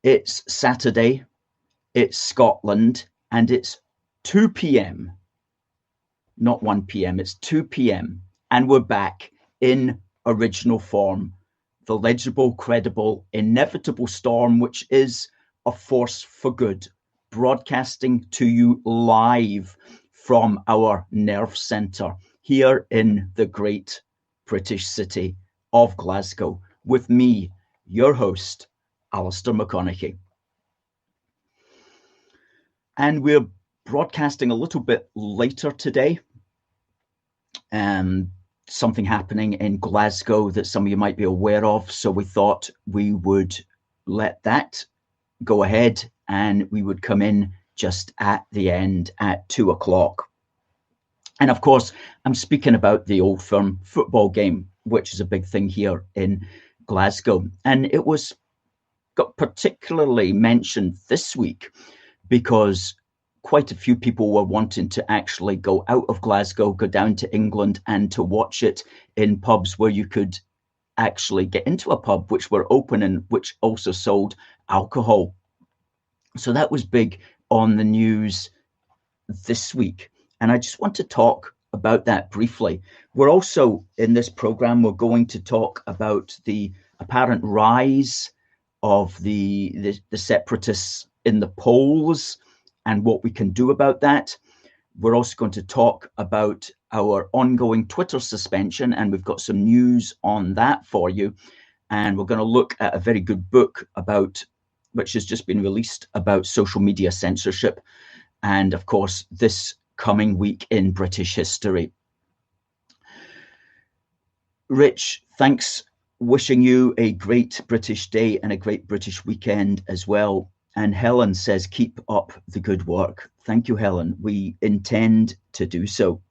It's Saturday, it's Scotland, and it's 2 p.m. Not 1 p.m., it's 2 p.m. And we're back in original form. The legible, credible, inevitable storm, which is a force for good, broadcasting to you live from our nerve centre here in the great British city of Glasgow, with me, your host, Alistair McConnachie. And we're broadcasting a little bit later today. Something happening in Glasgow that some of you might be aware of. So we thought we would let that go ahead and we would come in just at the end at 2 o'clock. And of course, I'm speaking about the Old Firm football game, which is a big thing here in Glasgow. And it got particularly mentioned this week because quite a few people were wanting to actually go out of Glasgow, go down to England and to watch it in pubs where you could actually get into a pub, which were open and which also sold alcohol. So that was big on the news this week. And I just want to talk about that briefly. We're also, in this program, we're going to talk about the apparent rise of the separatists in the polls and what we can do about that. We're also going to talk about our ongoing Twitter suspension, and we've got some news on that for you. And we're going to look at a very good book which has just been released about social media censorship. And of course, this coming week in British history. Rich, thanks. Wishing you a great British day and a great British weekend as well. And Helen says, keep up the good work. Thank you, Helen. We intend to do so.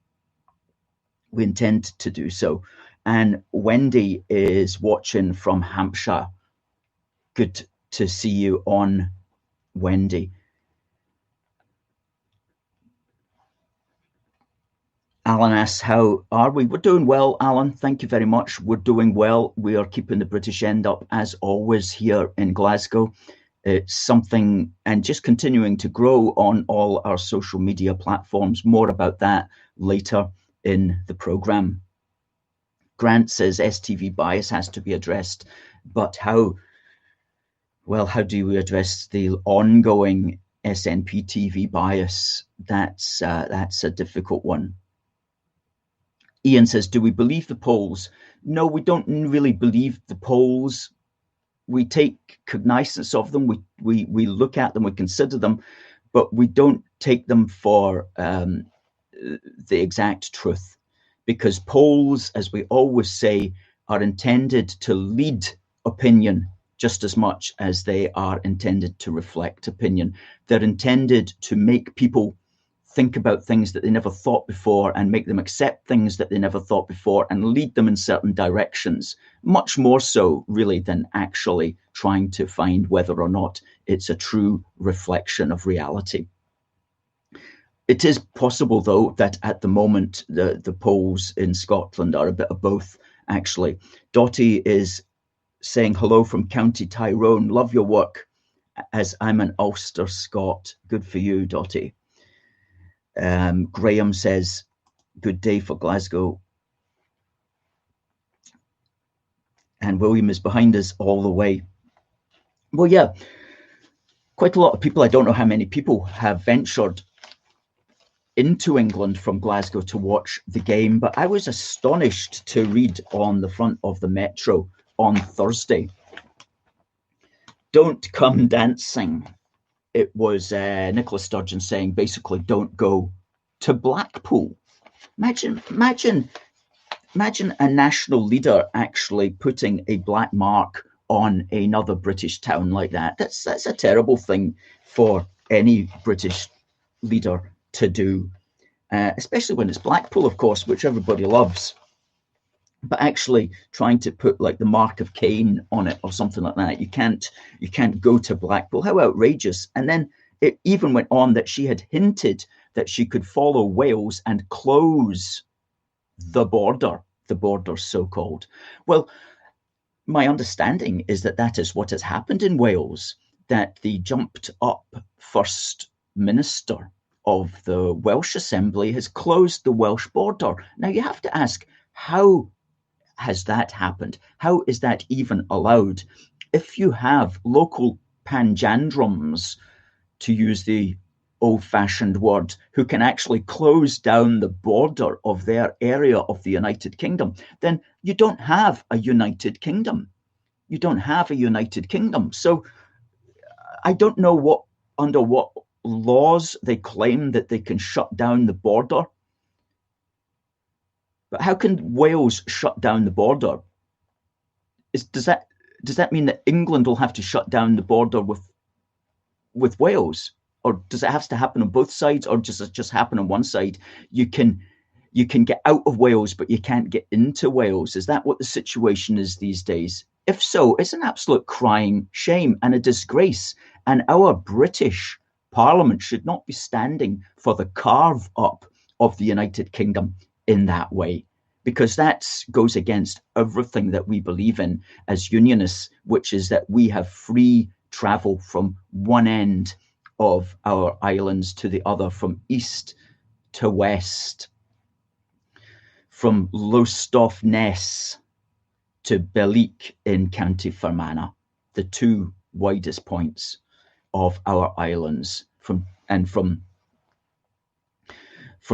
And Wendy is watching from Hampshire. Good to see you on, Wendy. Alan asks, how are we? We're doing well, Alan. Thank you very much. We're doing well. We are keeping the British end up as always here in Glasgow. It's something, and just continuing to grow on all our social media platforms. More about that later in the programme. Grant says STV bias has to be addressed, but how? Well, how do we address the ongoing SNP TV bias? That's a difficult one. Ian says, do we believe the polls? No, we don't really believe the polls. We take cognizance of them. We look at them, we consider them, but we don't take them for the exact truth, because polls, as we always say, are intended to lead opinion just as much as they are intended to reflect opinion. They're intended to make people think about things that they never thought before and make them accept things that they never thought before and lead them in certain directions, much more so really than actually trying to find whether or not it's a true reflection of reality. It is possible, though, that at the moment the polls in Scotland are a bit of both, actually. Dottie is saying hello from County Tyrone. Love your work, as I'm an Ulster Scot. Good for you, Dottie. Graham says, good day for Glasgow. And William is behind us all the way. Well, yeah, quite a lot of people, I don't know how many people have ventured into England from Glasgow to watch the game, but I was astonished to read on the front of the Metro on Thursday, don't come dancing. It was Nicola Sturgeon saying, basically, don't go to Blackpool. Imagine a national leader actually putting a black mark on another British town like that. That's a terrible thing for any British leader to do, especially when it's Blackpool, of course, which everybody loves. But actually trying to put like the mark of Cain on it or something like that, you can't go to Blackpool. How outrageous. And then it even went on that she had hinted that she could follow Wales and close the border so-called. Well, my understanding is that is what has happened in Wales. that the jumped up First Minister of the Welsh Assembly has closed the Welsh border. Now you have to ask, how has that happened? How is that even allowed? If you have local panjandrums, to use the old-fashioned word, who can actually close down the border of their area of the United Kingdom, then you don't have a United Kingdom. You don't have a United Kingdom. So I don't know under what laws they claim that they can shut down the border. But how can Wales shut down the border? Does that mean that England will have to shut down the border with Wales? Or does it have to happen on both sides, or does it just happen on one side? You can get out of Wales, but you can't get into Wales. Is that what the situation is these days? If so, it's an absolute crying shame and a disgrace. And our British Parliament should not be standing for the carve-up of the United Kingdom in that way, because that goes against everything that we believe in as Unionists, which is that we have free travel from one end of our islands to the other, from east to west, from Lowestoft to Belleek in County Fermanagh, the two widest points of our islands, from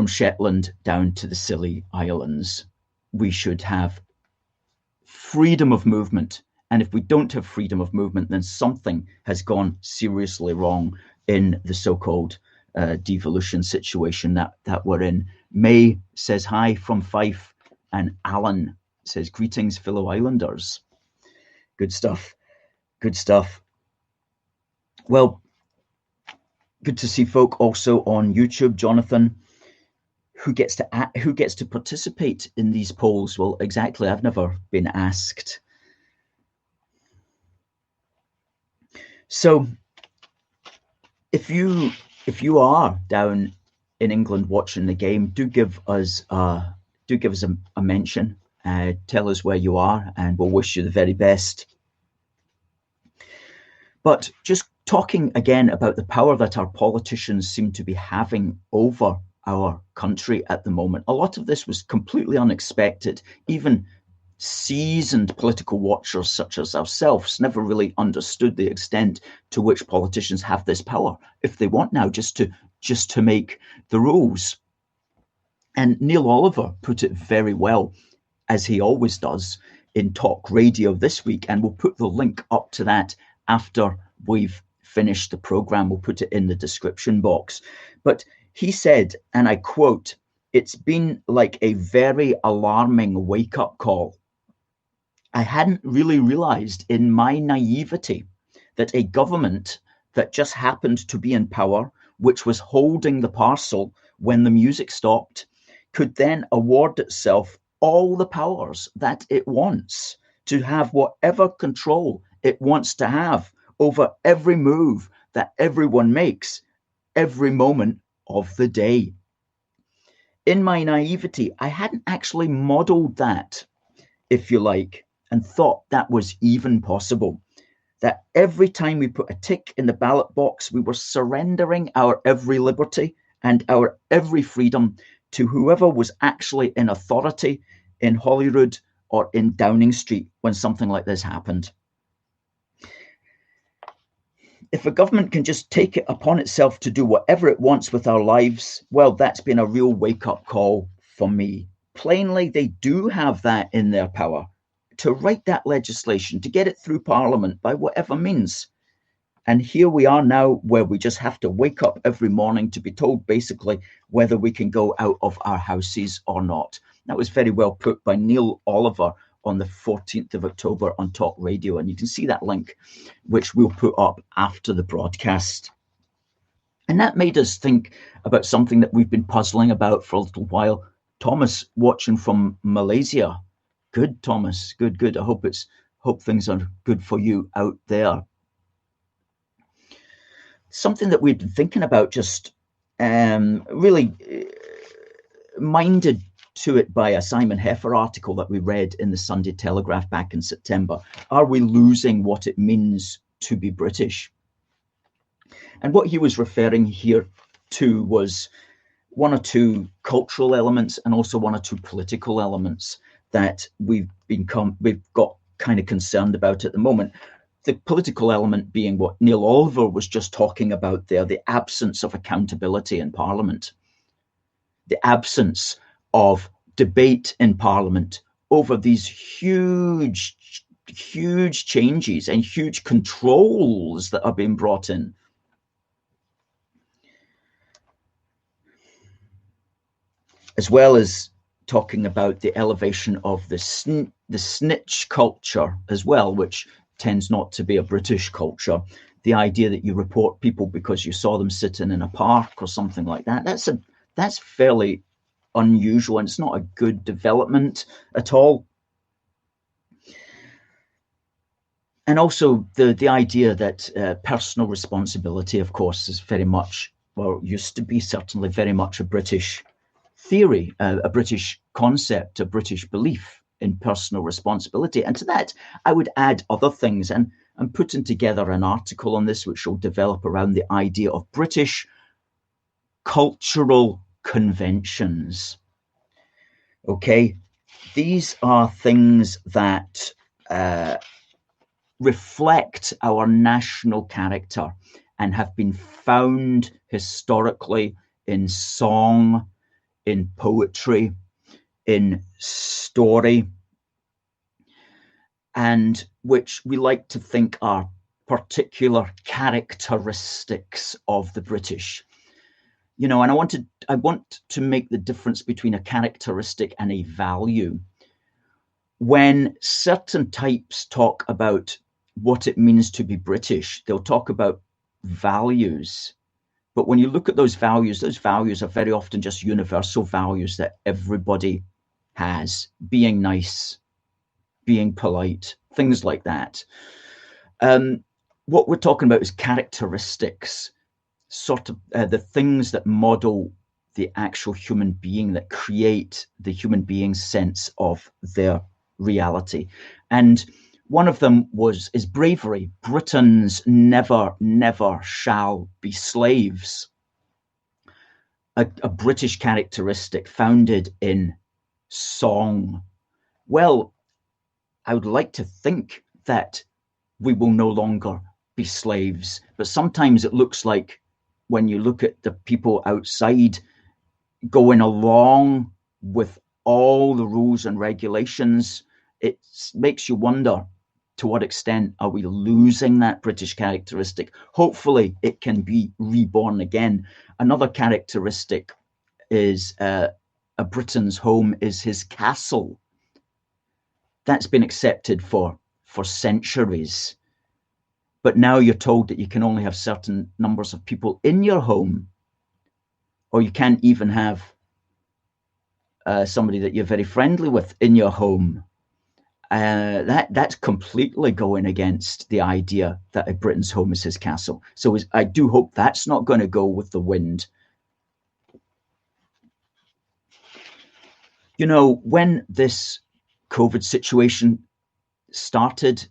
Shetland down to the Scilly Islands. We should have freedom of movement. And if we don't have freedom of movement, then something has gone seriously wrong in the so-called devolution situation that we're in. May says hi from Fife, and Alan says greetings, fellow islanders. Good stuff. Good stuff. Well, good to see folk also on YouTube. Jonathan, who gets to participate in these polls? Well, exactly. I've never been asked. So if you are down in England watching the game, do give us a mention. Tell us where you are, and we'll wish you the very best. But just talking again about the power that our politicians seem to be having over our country at the moment. A lot of this was completely unexpected. Even seasoned political watchers such as ourselves never really understood the extent to which politicians have this power, if they want now, just to make the rules. And Neil Oliver put it very well, as he always does, in Talk Radio this week, and we'll put the link up to that after we've finished the programme. We'll put it in the description box. But he said, and I quote, "It's been like a very alarming wake-up call. I hadn't really realised in my naivety that a government that just happened to be in power, which was holding the parcel when the music stopped, could then award itself all the powers that it wants to have whatever control it wants to have over every move that everyone makes every moment of the day. In my naivety, I hadn't actually modelled that, if you like, and thought that was even possible. That every time we put a tick in the ballot box, we were surrendering our every liberty and our every freedom to whoever was actually in authority in Holyrood or in Downing Street when something like this happened. If a government can just take it upon itself to do whatever it wants with our lives, well, that's been a real wake-up call for me. Plainly, they do have that in their power, to write that legislation, to get it through Parliament by whatever means. And here we are now, where we just have to wake up every morning to be told basically whether we can go out of our houses or not. That was very well put by Neil Oliver on the 14th of October on Talk Radio. And you can see that link, which we'll put up after the broadcast. And that made us think about something that we've been puzzling about for a little while. Thomas, watching from Malaysia. Good, Thomas. Good. I hope things are good for you out there. Something that we've been thinking about, just really minded to it by a Simon Heffer article that we read in the Sunday Telegraph back in September. Are we losing what it means to be British? And what he was referring here to was one or two cultural elements and also one or two political elements that we've got kind of concerned about at the moment. The political element being what Neil Oliver was just talking about there, the absence of accountability in Parliament, the absence of debate in Parliament over these huge changes and huge controls that are being brought in. As well as talking about the elevation of the snitch culture as well, which tends not to be a British culture. The idea that you report people because you saw them sitting in a park or something like that, that's fairly unusual, and it's not a good development at all. And also the idea that personal responsibility, of course, is very much, well, used to be certainly very much a British theory, a British concept, a British belief in personal responsibility. And to that, I would add other things. And I'm putting together an article on this, which will develop around the idea of British cultural conventions. Okay, these are things that reflect our national character and have been found historically in song, in poetry, in story, and which we like to think are particular characteristics of the British. You know, and I want to make the difference between a characteristic and a value. When certain types talk about what it means to be British, they'll talk about values. But when you look at those values are very often just universal values that everybody has: being nice, being polite, things like that. What we're talking about is characteristics, sort of the things that model the actual human being, that create the human being's sense of their reality. And one of them is bravery. Britons never shall be slaves. A British characteristic founded in song. Well, I would like to think that we will no longer be slaves, but sometimes it looks like, when you look at the people outside going along with all the rules and regulations, it makes you wonder, to what extent are we losing that British characteristic? Hopefully it can be reborn again. Another characteristic is a Briton's home is his castle. That's been accepted for centuries. But now you're told that you can only have certain numbers of people in your home, or you can't even have somebody that you're very friendly with in your home. That's completely going against the idea that a Britain's home is his castle. So I do hope that's not going to go with the wind. You know, when this COVID situation started,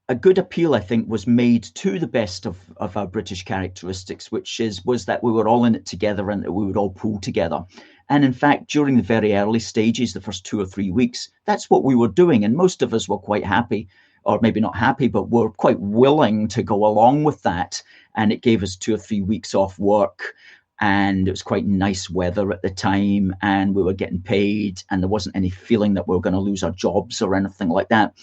a good appeal, I think, was made to the best of our British characteristics, which was that we were all in it together and that we would all pull together. And in fact, during the very early stages, the first 2 or 3 weeks, that's what we were doing. And most of us were quite happy, or maybe not happy, but were quite willing to go along with that. And it gave us 2 or 3 weeks off work. And it was quite nice weather at the time, and we were getting paid, and there wasn't any feeling that we were going to lose our jobs or anything like that.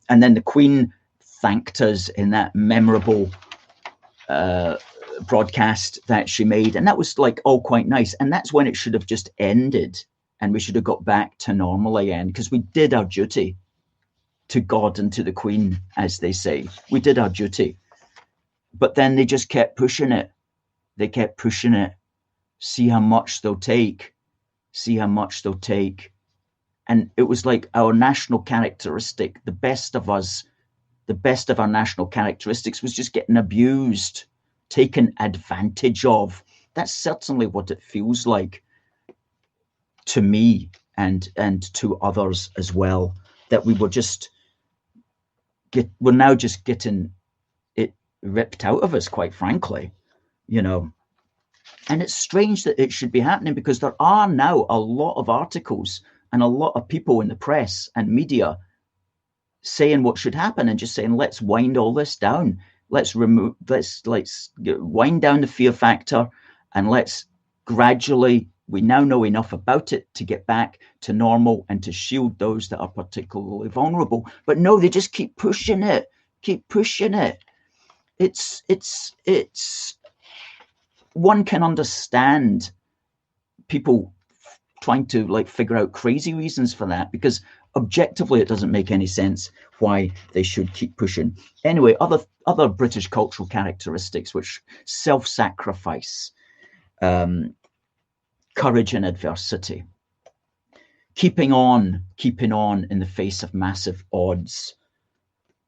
And then the Queen thanked us in that memorable broadcast that she made, and that was like all quite nice. And that's when it should have just ended, and we should have got back to normal again, because we did our duty to God and to the Queen, as they say. We did our duty. But then they just kept pushing it. They kept pushing it. See how much they'll take. See how much they'll take. And it was like our national characteristic, the best of us, the best of our national characteristics was just getting abused, taken advantage of. That's certainly what it feels like to me and to others as well, that we were just we're now just getting it ripped out of us, quite frankly, you know. And it's strange that it should be happening, because there are now a lot of articles and a lot of people in the press and media saying what should happen, and just saying, let's wind all this down. Let's wind down the fear factor, and let's gradually, we now know enough about it to get back to normal and to shield those that are particularly vulnerable. But no, they just keep pushing it. It's one can understand people trying to figure out crazy reasons for that, because objectively it doesn't make any sense why they should keep pushing. Anyway, other British cultural characteristics, which self-sacrifice, courage in adversity, keeping on in the face of massive odds,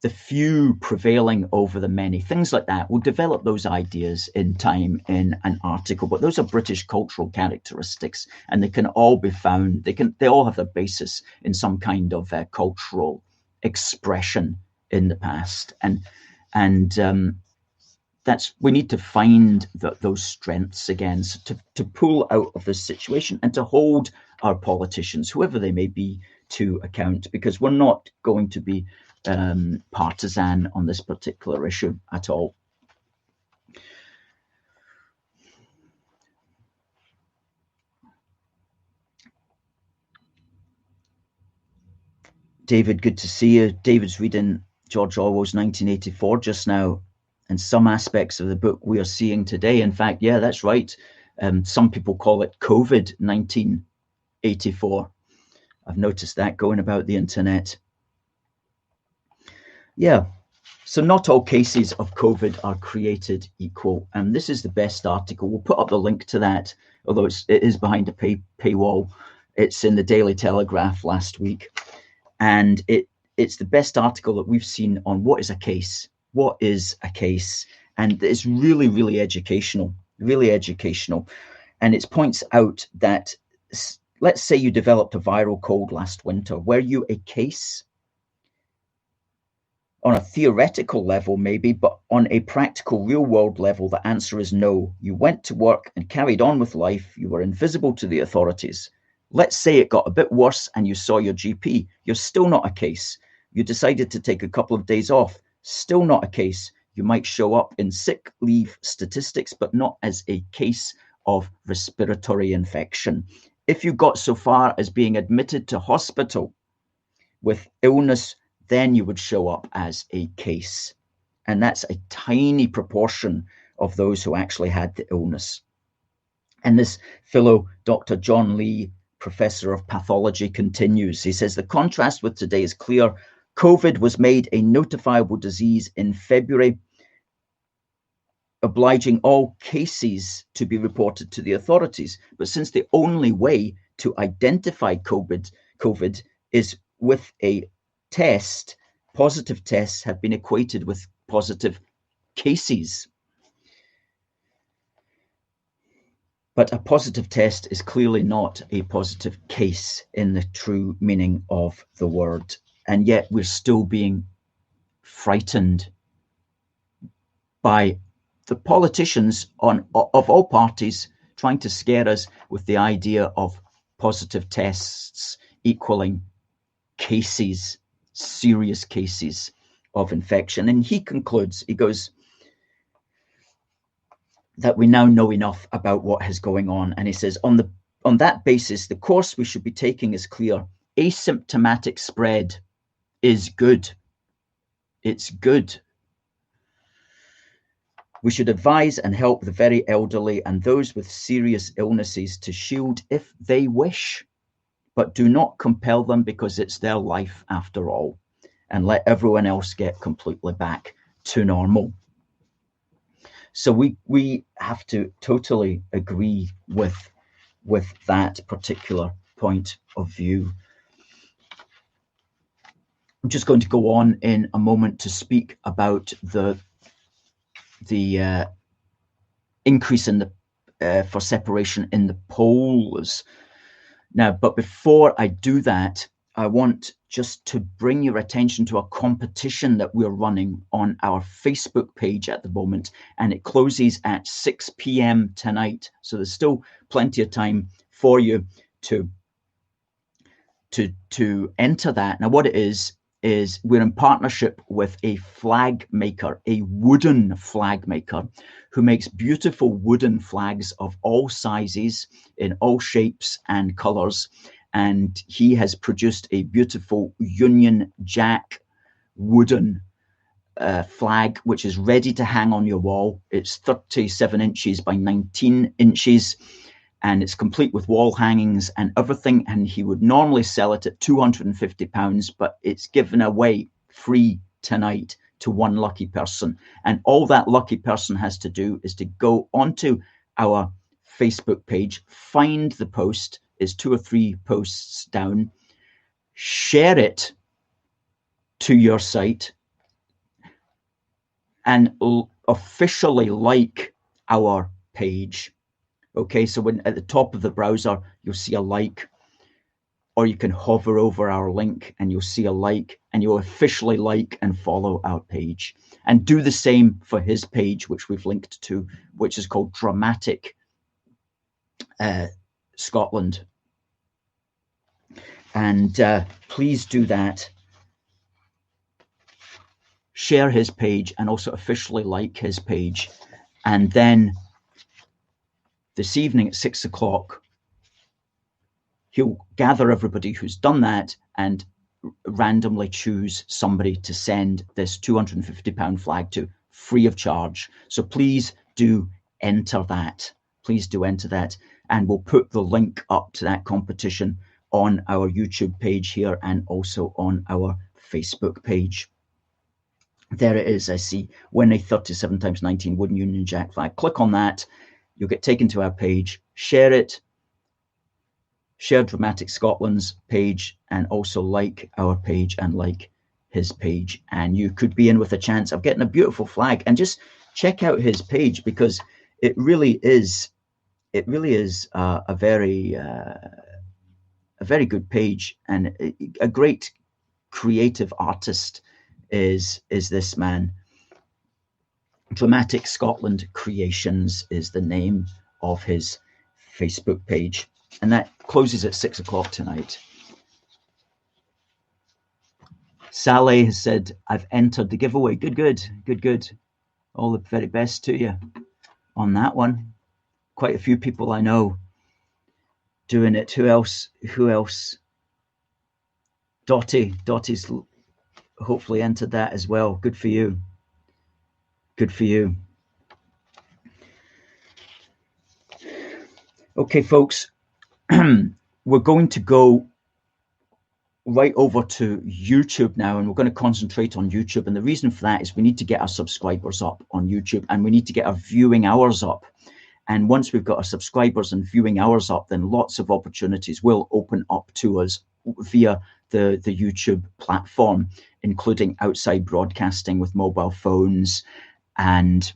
the few prevailing over the many, things like that. We'll develop those ideas in time in an article, but those are British cultural characteristics, and they can all be found, they all have their basis in some kind of cultural expression in the past. And that's, we need to find those strengths again, so to pull out of this situation and to hold our politicians, whoever they may be, to account, because we're not going to be partisan on this particular issue at all. David, good to see you. David's reading George Orwell's 1984 just now, and some aspects of the book we are seeing today. In fact, yeah, that's right. Some people call it COVID 1984. I've noticed that going about the internet. Yeah, so not all cases of COVID are created equal. And this is the best article. We'll put up the link to that, although it is behind a paywall. It's in the Daily Telegraph last week. And it's the best article that we've seen on what is a case. What is a case? And it's really, really educational, And it points out that, let's say you developed a viral cold last winter. Were you a case? On a theoretical level, maybe, but on a practical, real-world level, the answer is no. You went to work and carried on with life. You were invisible to the authorities. Let's say it got a bit worse and you saw your GP. You're still not a case. You decided to take a couple of days off. Still not a case. You might show up in sick leave statistics, but not as a case of respiratory infection. If you got so far as being admitted to hospital with illness, then you would show up as a case. And that's a tiny proportion of those who actually had the illness. And this fellow, Dr. John Lee, professor of pathology, continues. He says, the contrast with today is clear. COVID was made a notifiable disease in February, obliging all cases to be reported to the authorities. But since the only way to identify COVID is with a test, positive tests have been equated with positive cases. But a positive test is clearly not a positive case in the true meaning of the word. And yet we're still being frightened by the politicians of all parties trying to scare us with the idea of positive tests equaling cases, serious cases of infection. And he concludes, he goes, that we now know enough about what is going on. And he says, on that basis, the course we should be taking is clear. Asymptomatic spread is good. It's good. We should advise and help the very elderly and those with serious illnesses to shield if they wish, but do not compel them, because it's their life after all, and let everyone else get completely back to normal. So we have to totally agree with that particular point of view. I'm just going to go on in a moment to speak about the increase in the for separation in the polls. Now, but before I do that, I want just to bring your attention to a competition that we're running on our Facebook page at the moment, and it closes at 6 p.m. tonight. So there's still plenty of time for you to enter that. Now, what it is we're in partnership with a flag maker, a wooden flag maker, who makes beautiful wooden flags of all sizes, in all shapes and colours. And he has produced a beautiful Union Jack wooden flag, which is ready to hang on your wall. It's 37 inches by 19 inches. And it's complete with wall hangings and everything. And he would normally sell it at £250, but it's given away free tonight to one lucky person. And all that lucky person has to do is to go onto our Facebook page, find the post, is 2 or 3 posts down, share it to your site, and officially like our page. Okay, so when at the top of the browser, you'll see a like, or you can hover over our link and you'll see a like, and you'll officially like and follow our page. And do the same for his page, which we've linked to, which is called Dramatic Scotland. And please do that. Share his page and also officially like his page. And then this evening at 6 o'clock, he'll gather everybody who's done that and randomly choose somebody to send this £250 flag to, free of charge. So please do enter that. Please do enter that. And we'll put the link up to that competition on our YouTube page here and also on our Facebook page. There it is. I see, win a 37 times 19 wooden Union Jack flag. Click on that. You'll get taken to our page. Share it. Share Dramatic Scotland's page and also like our page and like his page. And you could be in with a chance of getting a beautiful flag. And just check out his page, because it really is a very good page, and a great creative artist is this man. Dramatic Scotland Creations is the name of his Facebook page, and that closes at 6 o'clock tonight. Sally has said, I've entered the giveaway. Good. All the very best to you on that one. Quite a few people I know doing it. Who else? Dottie's hopefully entered that as well. Good for you. Okay, folks, we're going to go right over to YouTube now, and we're going to concentrate on YouTube. And the reason for that is we need to get our subscribers up on YouTube, and we need to get our viewing hours up. And once we've got our subscribers and viewing hours up, then lots of opportunities will open up to us via the YouTube platform, including outside broadcasting with mobile phones and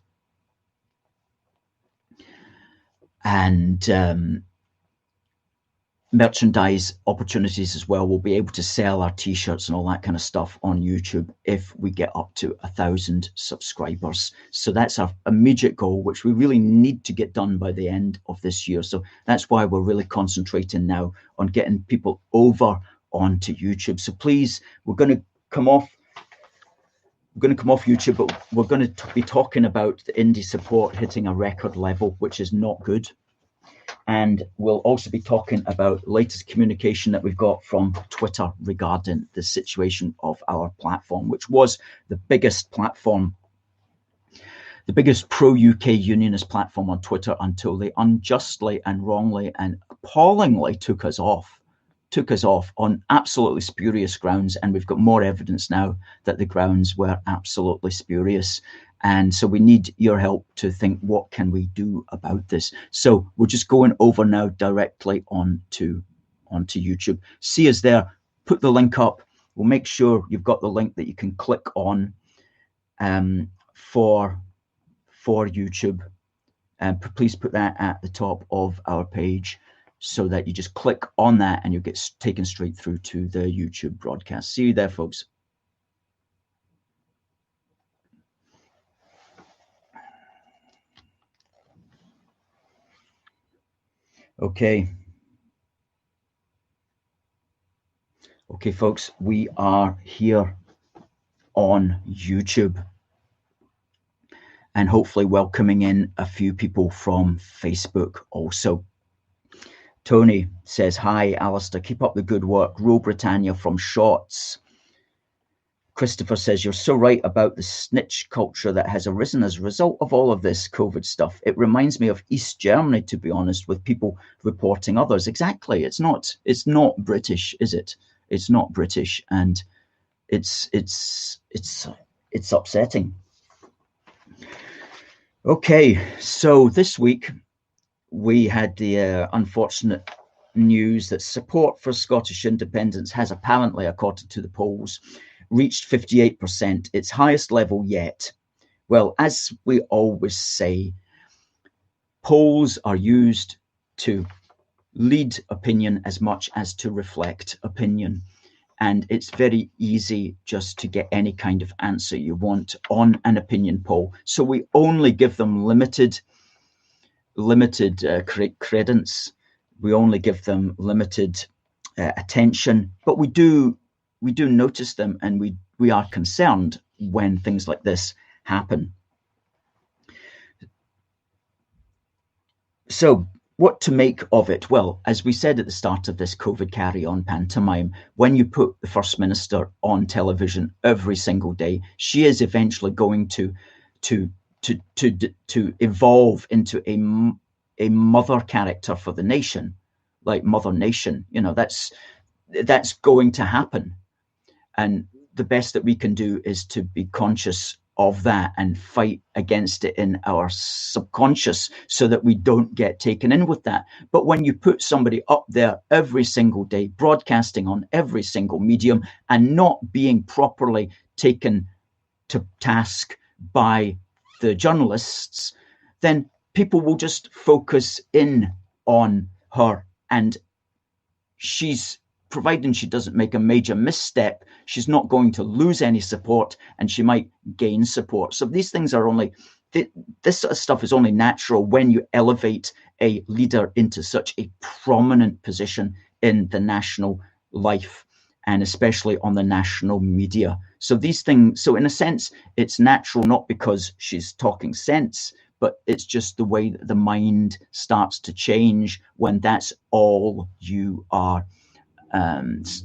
merchandise opportunities as well. We'll be able to sell our t-shirts and all that kind of stuff on YouTube if we get up to 1,000 subscribers. So that's our immediate goal, which we really need to get done by the end of this year. So that's why we're really concentrating now on getting people over onto YouTube. So please, we're going to come off YouTube, but we're going to be talking about the indie support hitting a record level, which is not good. And we'll also be talking about latest communication that we've got from Twitter regarding the situation of our platform, which was the biggest platform, the biggest pro-UK unionist platform on Twitter, until they unjustly and wrongly and appallingly took us off on absolutely spurious grounds. And we've got more evidence now that the grounds were absolutely spurious. And so we need your help to think, what can we do about this? So we're just going over now directly onto YouTube. See us there. Put the link up. We'll make sure you've got the link that you can click on for YouTube. And please put that at the top of our page. so that you just click on that and you get taken straight through to the YouTube broadcast. See you there, folks. Okay. Okay, folks, we are here on YouTube and hopefully welcoming in a few people from Facebook also. Tony says, hi, Alistair, keep up the good work. Rule Britannia from Shorts. Christopher says, you're so right about the snitch culture that has arisen as a result of all of this COVID stuff. It reminds me of East Germany, to be honest, with people reporting others. Exactly. It's not British, is it? It's not British, and it's upsetting. Okay, so this week we had the unfortunate news that support for Scottish independence has apparently, according to the polls, reached 58%, its highest level yet. Well, as we always say, polls are used to lead opinion as much as to reflect opinion. And it's very easy just to get any kind of answer you want on an opinion poll. So we only give them limited credence. We only give them limited attention, but we do notice them, and we are concerned when things like this happen. So what to make of it? Well, as we said at the start of this COVID carry-on pantomime, when you put the First Minister on television every single day, she is eventually going to evolve into a mother character for the nation, like Mother Nation. You know, that's going to happen. And the best that we can do is to be conscious of that and fight against it in our subconscious so that we don't get taken in with that. But when you put somebody up there every single day, broadcasting on every single medium and not being properly taken to task by the journalists, then people will just focus in on her, and providing she doesn't make a major misstep, she's not going to lose any support, and she might gain support. So these things are this sort of stuff is only natural when you elevate a leader into such a prominent position in the national life, and especially on the national media. So these things, so in a sense, it's natural, not because she's talking sense, but it's just the way that the mind starts to change when that's all you are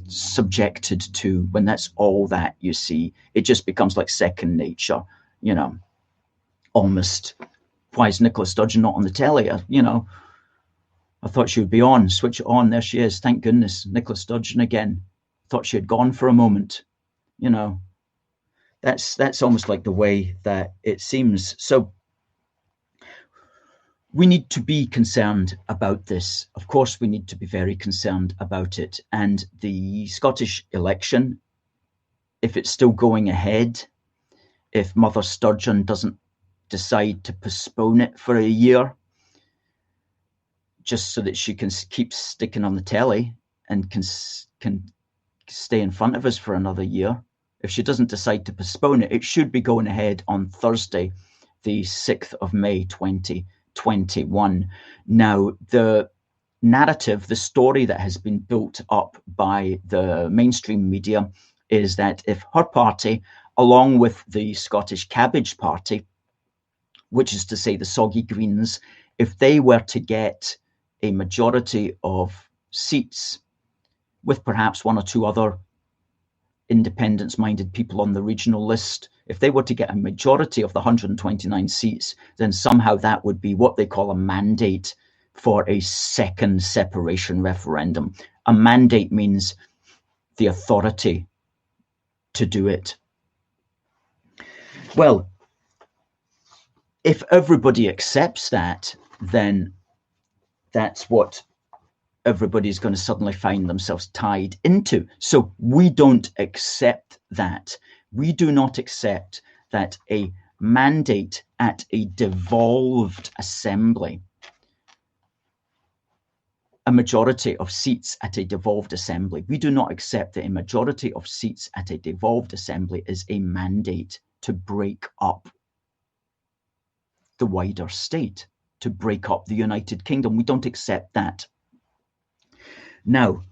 subjected to, when that's all that you see. It just becomes like second nature, you know, almost. Why is Nicola Sturgeon not on the telly? You know, I thought she would be on. Switch it on, there she is. Thank goodness. Nicola Sturgeon again. Thought she had gone for a moment. You know, that's almost like the way that it seems. So we need to be concerned about this. Of course, we need to be very concerned about it. And the Scottish election, if it's still going ahead, if Mother Sturgeon doesn't decide to postpone it for a year, just so that she can keep sticking on the telly and can stay in front of us for another year, if she doesn't decide to postpone it, it should be going ahead on Thursday, the 6th of May, 2021. Now, the narrative, the story that has been built up by the mainstream media is that if her party, along with the Scottish Cabbage Party, which is to say the Soggy Greens, if they were to get a majority of seats, with perhaps one or two other independence-minded people on the regional list, if they were to get a majority of the 129 seats, then somehow that would be what they call a mandate for a second separation referendum. A mandate means the authority to do it. Well, if everybody accepts that, then that's what everybody's going to suddenly find themselves tied into. So we don't accept that. We do not accept that a mandate at a devolved assembly a majority of seats at a devolved assembly. We do not accept that a majority of seats at a devolved assembly is a mandate to break up the wider state, to break up the United Kingdom. We don't accept that. Now,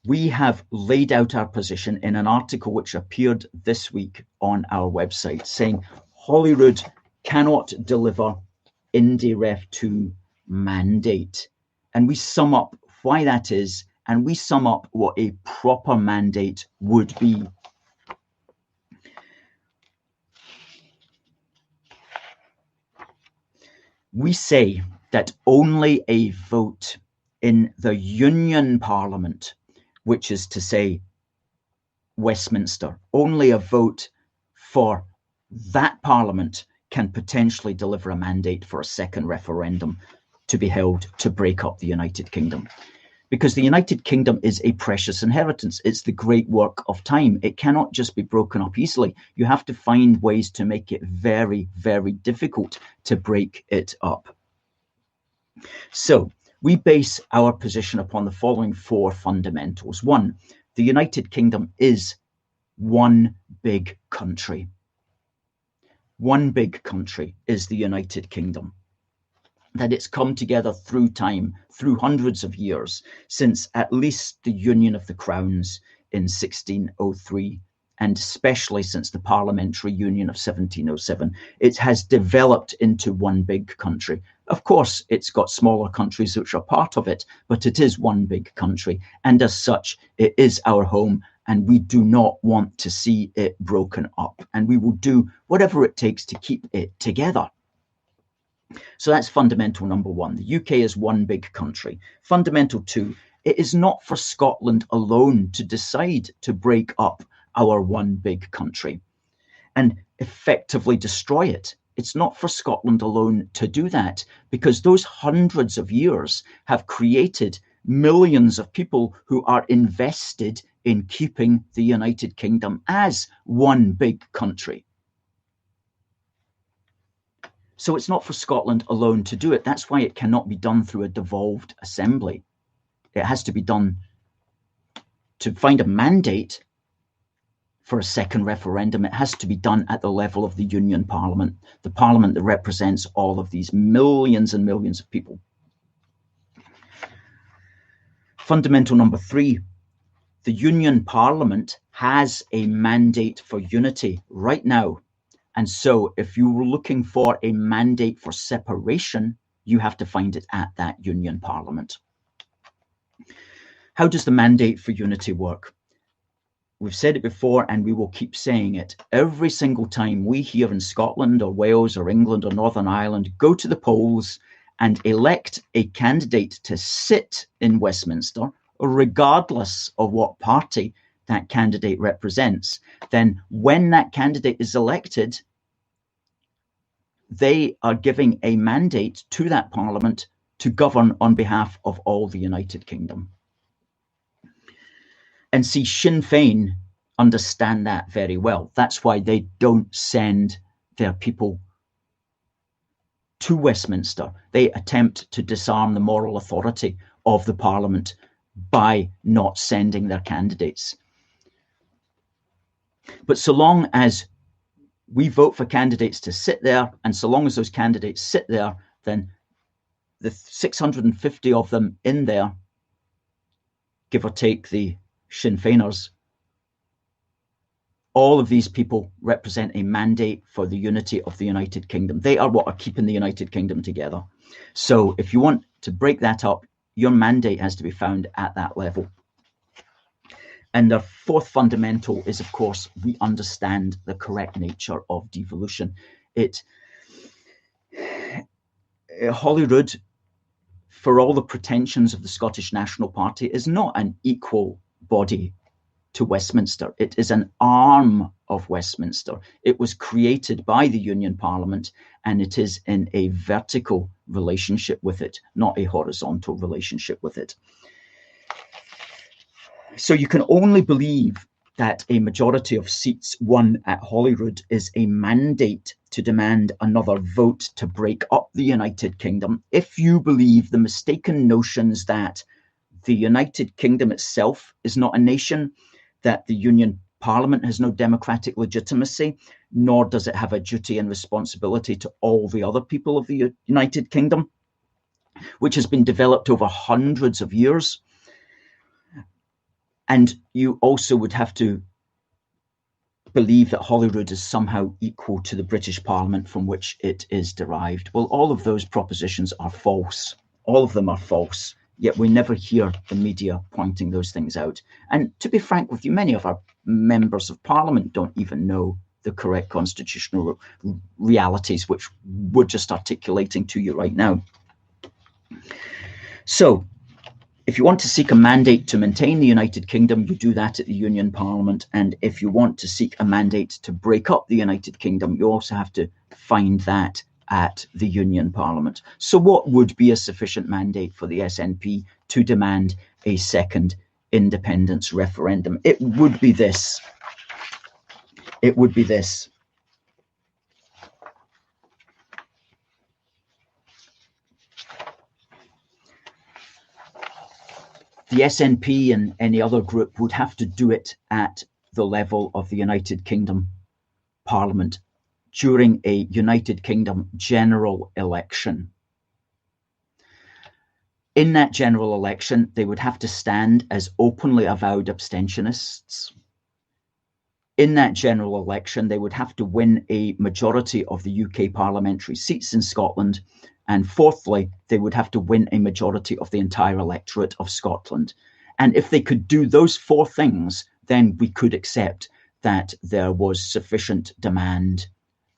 we have laid out our position in an article which appeared this week on our website, saying Holyrood cannot deliver Indy Ref 2 mandate. And we sum up why that is, and we sum up what a proper mandate would be. We say that only a vote in the Union Parliament, which is to say Westminster, only a vote for that Parliament can potentially deliver a mandate for a second referendum to be held to break up the United Kingdom. Because the United Kingdom is a precious inheritance. It's the great work of time. It cannot just be broken up easily. You have to find ways to make it very, very difficult to break it up. So we base our position upon the following four fundamentals. One, the United Kingdom is one big country. One big country is the United Kingdom. That it's come together through time, through hundreds of years, since at least the Union of the Crowns in 1603, and especially since the Parliamentary Union of 1707, it has developed into one big country. Of course, it's got smaller countries which are part of it, but it is one big country. And as such, it is our home, and we do not want to see it broken up. And we will do whatever it takes to keep it together. So that's fundamental number one. The UK is one big country. Fundamental two, it is not for Scotland alone to decide to break up our one big country and effectively destroy it. It's not for Scotland alone to do that, because those hundreds of years have created millions of people who are invested in keeping the United Kingdom as one big country. So it's not for Scotland alone to do it. That's why it cannot be done through a devolved assembly. It has to be done to find a mandate for a second referendum. It has to be done at the level of the Union Parliament, the Parliament that represents all of these millions and millions of people. Fundamental number three, the Union Parliament has a mandate for unity right now. And so if you were looking for a mandate for separation, you have to find it at that Union Parliament. How does the mandate for unity work? We've said it before, and we will keep saying it. Every single time we here in Scotland or Wales or England or Northern Ireland go to the polls and elect a candidate to sit in Westminster, regardless of what party that candidate represents, then when that candidate is elected, they are giving a mandate to that Parliament to govern on behalf of all the United Kingdom. And see, Sinn Féin understand that very well. That's why they don't send their people to Westminster. They attempt to disarm the moral authority of the Parliament by not sending their candidates. But so long as we vote for candidates to sit there, and so long as those candidates sit there, then the 650 of them in there, give or take the Sinn Féiners, all of these people represent a mandate for the unity of the United Kingdom. They are what are keeping the United Kingdom together. So if you want to break that up, your mandate has to be found at that level. And the fourth fundamental is, of course, we understand the correct nature of devolution. Holyrood, for all the pretensions of the Scottish National Party, is not an equal body to Westminster. It is an arm of Westminster. It was created by the Union Parliament, and it is in a vertical relationship with it, not a horizontal relationship with it. So you can only believe that a majority of seats won at Holyrood is a mandate to demand another vote to break up the United Kingdom if you believe the mistaken notions that the United Kingdom itself is not a nation, that the Union Parliament has no democratic legitimacy, nor does it have a duty and responsibility to all the other people of the United Kingdom, which has been developed over hundreds of years. And you also would have to believe that Holyrood is somehow equal to the British Parliament from which it is derived. Well, all of those propositions are false. All of them are false, yet we never hear the media pointing those things out. And to be frank with you, many of our members of Parliament don't even know the correct constitutional realities, which we're just articulating to you right now. So, if you want to seek a mandate to maintain the United Kingdom, you do that at the Union Parliament. And if you want to seek a mandate to break up the United Kingdom, you also have to find that at the Union Parliament. So what would be a sufficient mandate for the SNP to demand a second independence referendum? It would be this. It would be this. The SNP and any other group would have to do it at the level of the United Kingdom Parliament during a United Kingdom general election. In that general election, they would have to stand as openly avowed abstentionists. In that general election, they would have to win a majority of the UK parliamentary seats in Scotland. And fourthly, they would have to win a majority of the entire electorate of Scotland. And if they could do those four things, then we could accept that there was sufficient demand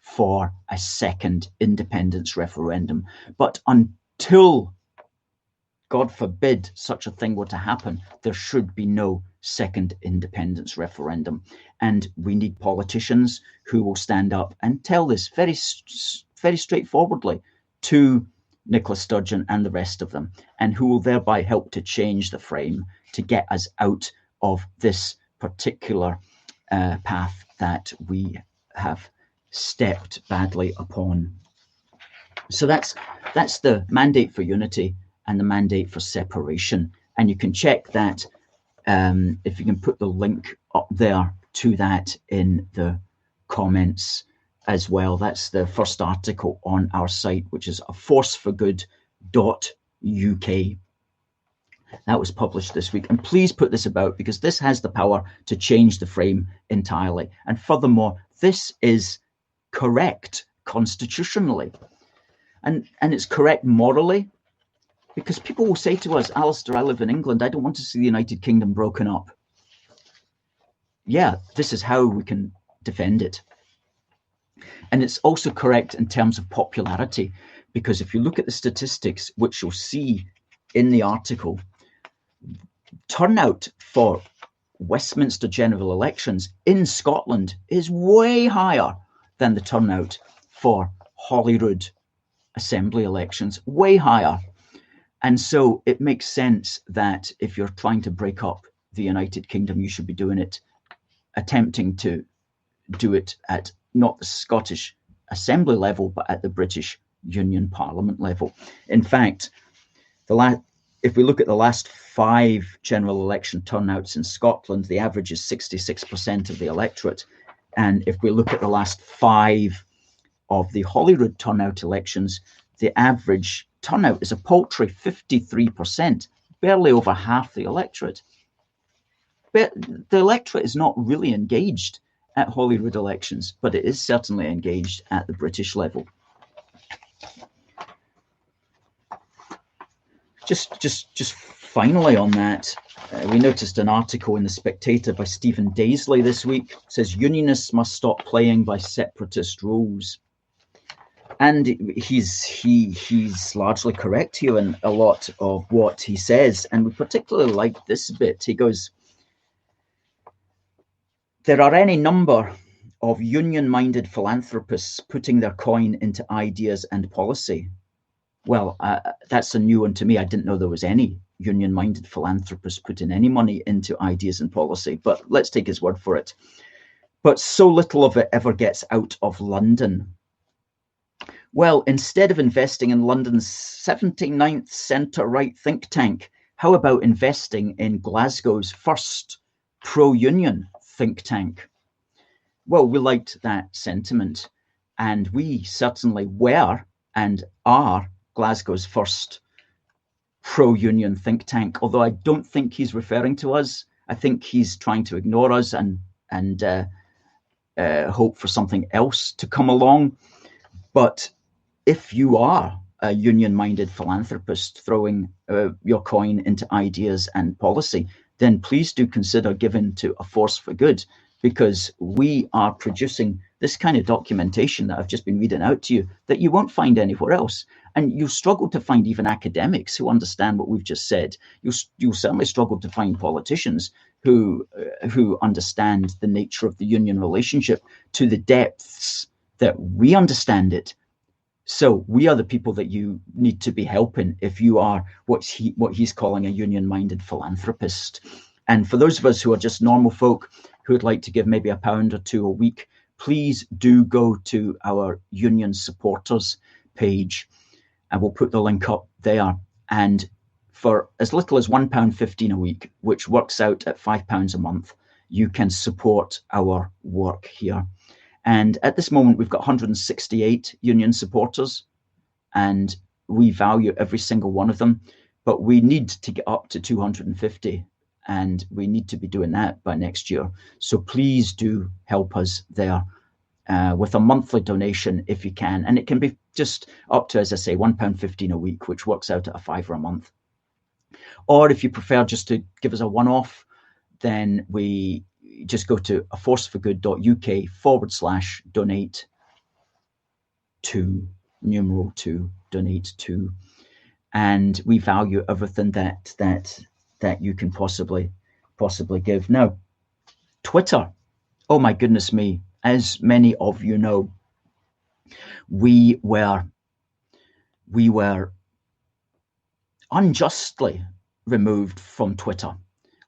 for a second independence referendum. But until, God forbid, such a thing were to happen, there should be no second independence referendum. And we need politicians who will stand up and tell this very straightforwardly to Nicola Sturgeon and the rest of them, and who will thereby help to change the frame to get us out of this particular path that we have stepped badly upon. So that's the mandate for unity and the mandate for separation. And you can check that if you can put the link up there to that in the comments as well. That's the first article on our site, which is aforceforgood.uk. That was published this week. And please put this about, because this has the power to change the frame entirely. And furthermore, this is correct constitutionally. And it's correct morally, because people will say to us, Alistair, I live in England. I don't want to see the United Kingdom broken up. Yeah, this is how we can defend it. And it's also correct in terms of popularity, because if you look at the statistics, which you'll see in the article, turnout for Westminster general elections in Scotland is way higher than the turnout for Holyrood assembly elections, way higher. And so it makes sense that if you're trying to break up the United Kingdom, you should be doing it, attempting to do it at not the Scottish Assembly level, but at the British Union Parliament level. In fact, if we look at the last 5 general election turnouts in Scotland, the average is 66% of the electorate. And if we look at the last 5 of the Holyrood turnout elections, the average turnout is a paltry 53%, barely over half the electorate. But the electorate is not really engaged at Holyrood elections, but it is certainly engaged at the British level. Just finally on that, we noticed an article in The Spectator by Stephen Daisley this week. It says Unionists must stop playing by separatist rules. And he's largely correct here in a lot of what he says. And we particularly like this bit. He goes, there are any number of union-minded philanthropists putting their coin into ideas and policy. Well, that's a new one to me. I didn't know there was any union-minded philanthropists putting any money into ideas and policy, but let's take his word for it. But so little of it ever gets out of London. Well, instead of investing in London's 79th centre-right think tank, How about investing in Glasgow's first pro-union think tank? Well, we liked that sentiment, and we certainly were and are Glasgow's first pro-union think tank, although I don't think he's referring to us. I think he's trying to ignore us and hope for something else to come along. But if you are a union-minded philanthropist throwing your coin into ideas and policy, then please do consider giving to A Force for Good, because we are producing this kind of documentation that I've just been reading out to you that you won't find anywhere else. And you'll struggle to find even academics who understand what we've just said. You'll certainly struggle to find politicians who understand the nature of the union relationship to the depths that we understand it. So we are the people that you need to be helping if you are what he's calling a union-minded philanthropist. And for those of us who are just normal folk who would like to give maybe £1 or £2 a week, please do go to our union supporters page, and we'll put the link up there. And for as little as £1.15 a week, which works out at £5 a month, you can support our work here. And at this moment, we've got 168 union supporters, and we value every single one of them. But we need to get up to 250, and we need to be doing that by next year. So please do help us there with a monthly donation if you can. And it can be just up to, as I say, £1.15 a week, which works out at £5 a month. Or if you prefer just to give us a one-off, then we just go to aforceforgood.uk/donate to numeral 2, donate to, and we value everything that you can possibly give. Now, Twitter, oh my goodness me, as many of you know, we were unjustly removed from Twitter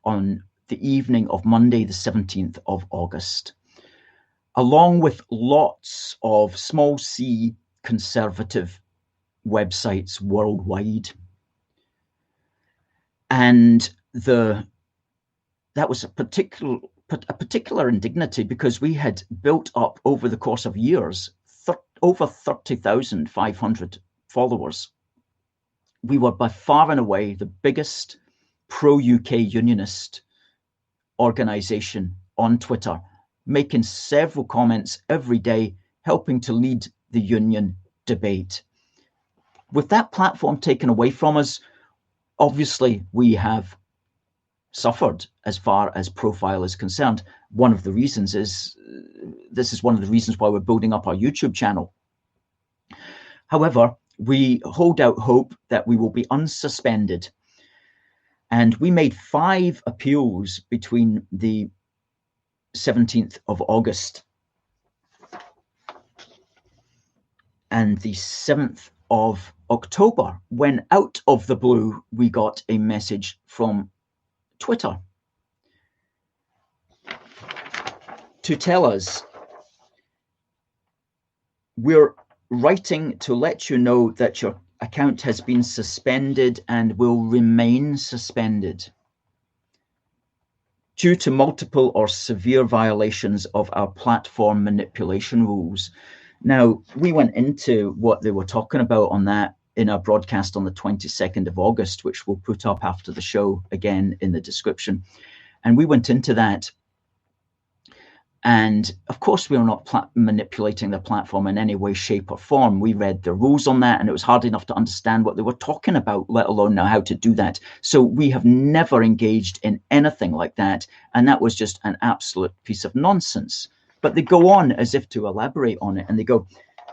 on the evening of Monday, the 17th of August, along with lots of small c conservative websites worldwide. And that was a particular indignity because we had built up over the course of years over 30,500 followers. We were by far and away the biggest pro-UK unionist organization on Twitter, making several comments every day, helping to lead the union debate. With that platform taken away from us, obviously we have suffered as far as profile is concerned. One of the reasons is, this is one of the reasons why we're building up our YouTube channel. However, we hold out hope that we will be unsuspended. And we made 5 appeals between the 17th of August and the 7th of October, when out of the blue, we got a message from Twitter to tell us, we're writing to let you know that your account has been suspended and will remain suspended due to multiple or severe violations of our platform manipulation rules. Now, we went into what they were talking about on that in our broadcast on the 22nd of August, which we'll put up after the show again in the description. And we went into that. And of course, we were not manipulating the platform in any way, shape or form. We read the rules on that, and it was hard enough to understand what they were talking about, let alone know how to do that. So we have never engaged in anything like that. And that was just an absolute piece of nonsense. But they go on as if to elaborate on it. And they go,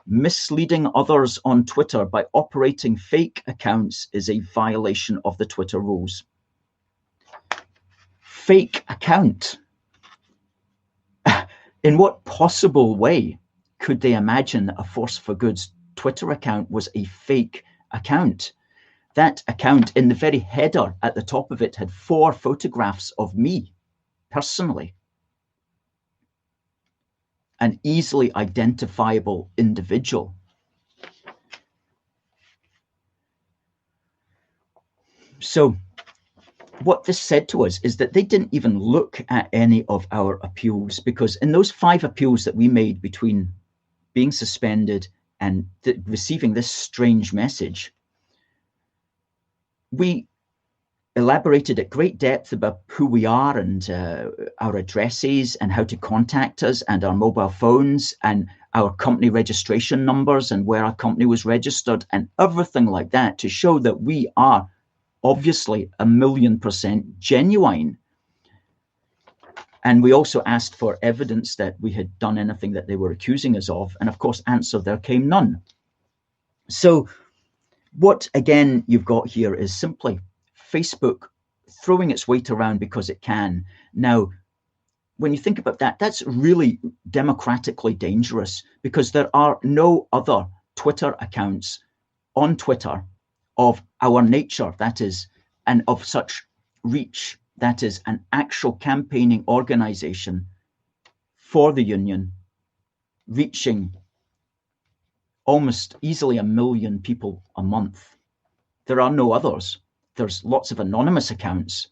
misleading others on Twitter by operating fake accounts is a violation of the Twitter rules. Fake account. In what possible way could they imagine A Force for Good's Twitter account was a fake account? That account, in the very header at the top of it, had 4 photographs of me personally. An easily identifiable individual. So what this said to us is that they didn't even look at any of our appeals, because in those 5 appeals that we made between being suspended and receiving this strange message, we elaborated at great depth about who we are and our addresses and how to contact us and our mobile phones and our company registration numbers and where our company was registered and everything like that, to show that we are obviously 1,000,000% genuine. And we also asked for evidence that we had done anything that they were accusing us of. And of course, answer there came none. So what, again, you've got here is simply Facebook throwing its weight around because it can. Now, when you think about that, that's really democratically dangerous, because there are no other Twitter accounts on Twitter of our nature, that is, and of such reach, that is, an actual campaigning organization for the union, reaching almost easily 1 million people a month. There are no others. There's lots of anonymous accounts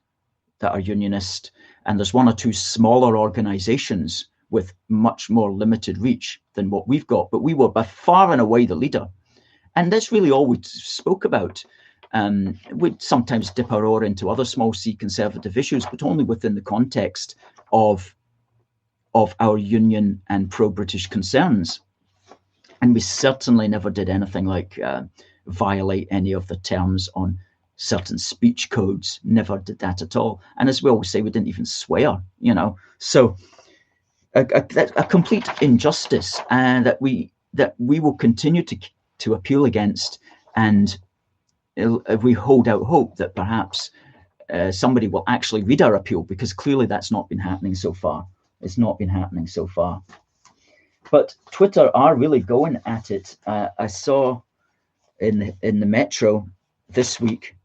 that are unionist, and there's 1 or 2 smaller organizations with much more limited reach than what we've got, but we were by far and away the leader. And that's really all we spoke about. We'd sometimes dip our oar into other small c conservative issues, but only within the context of our union and pro-British concerns. And we certainly never did anything like violate any of the terms on certain speech codes, never did that at all. And as we always say, we didn't even swear, you know. So a complete injustice, and that we will continue to appeal against, and we hold out hope that perhaps somebody will actually read our appeal, because clearly that's not been happening so far. It's not been happening so far. But Twitter are really going at it. I saw in the Metro this week,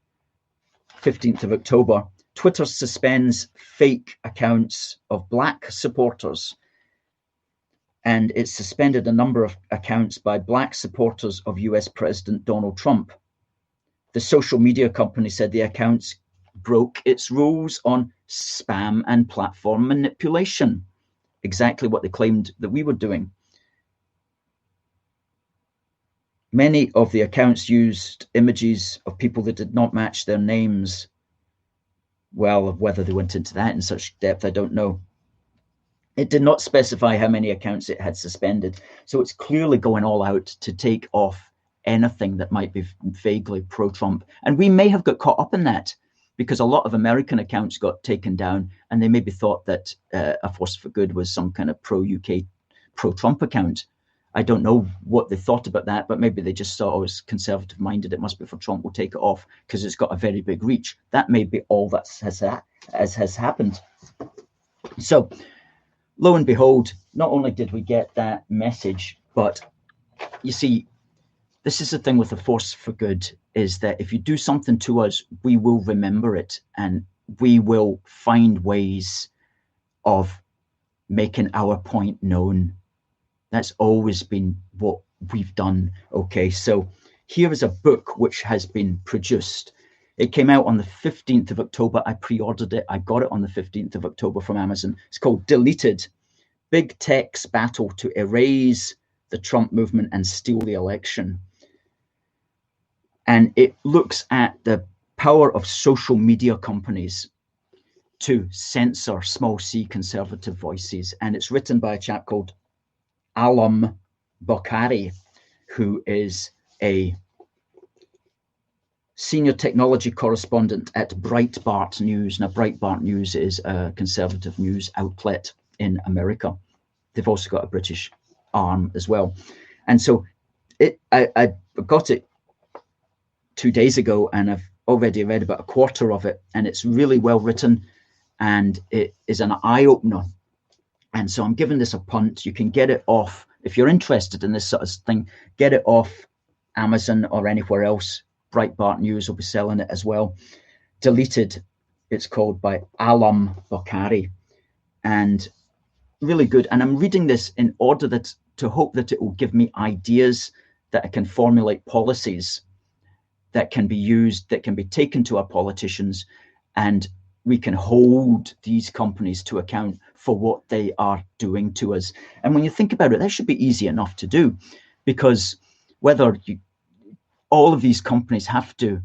15th of October, Twitter suspends fake accounts of Black supporters. And it suspended a number of accounts by Black supporters of US President Donald Trump. The social media company said the accounts broke its rules on spam and platform manipulation. Exactly what they claimed that we were doing. Many of the accounts used images of people that did not match their names. Well, whether they went into that in such depth, I don't know. It did not specify how many accounts it had suspended. So it's clearly going all out to take off anything that might be vaguely pro-Trump. And we may have got caught up in that, because a lot of American accounts got taken down, and they maybe thought that A Force for Good was some kind of pro-UK, pro-Trump account. I don't know what they thought about that, but maybe they just thought, oh, it's conservative-minded, it must be for Trump, we'll take it off because it's got a very big reach. That may be all that has happened. So, lo and behold, not only did we get that message, but you see, this is the thing with A Force for Good, is that if you do something to us, we will remember it, and we will find ways of making our point known. That's always been what we've done. Okay, so here is a book which has been produced. It came out on the 15th of October. I pre-ordered it. I got it on the 15th of October from Amazon. It's called Deleted: Big Tech's Battle to Erase the Trump Movement and Steal the Election. And it looks at the power of social media companies to censor small c conservative voices. And it's written by a chap called Alistair McConnachie, who is a senior technology correspondent at Breitbart News. Now, Breitbart News is a conservative news outlet in America. They've also got a British arm as well. And so I got it 2 days ago, and I've already read about a quarter of it, and it's really well written, and it is an eye-opener. And so I'm giving this a punt. You can get it off, if you're interested in this sort of thing, get it off Amazon or anywhere else. Breitbart News will be selling it as well. Deleted, it's called, by Alistair McConnachie, and really good. And I'm reading this in order to hope that it will give me ideas that I can formulate policies that can be used, that can be taken to our politicians, and we can hold these companies to account for what they are doing to us. And when you think about it, that should be easy enough to do, because all of these companies have to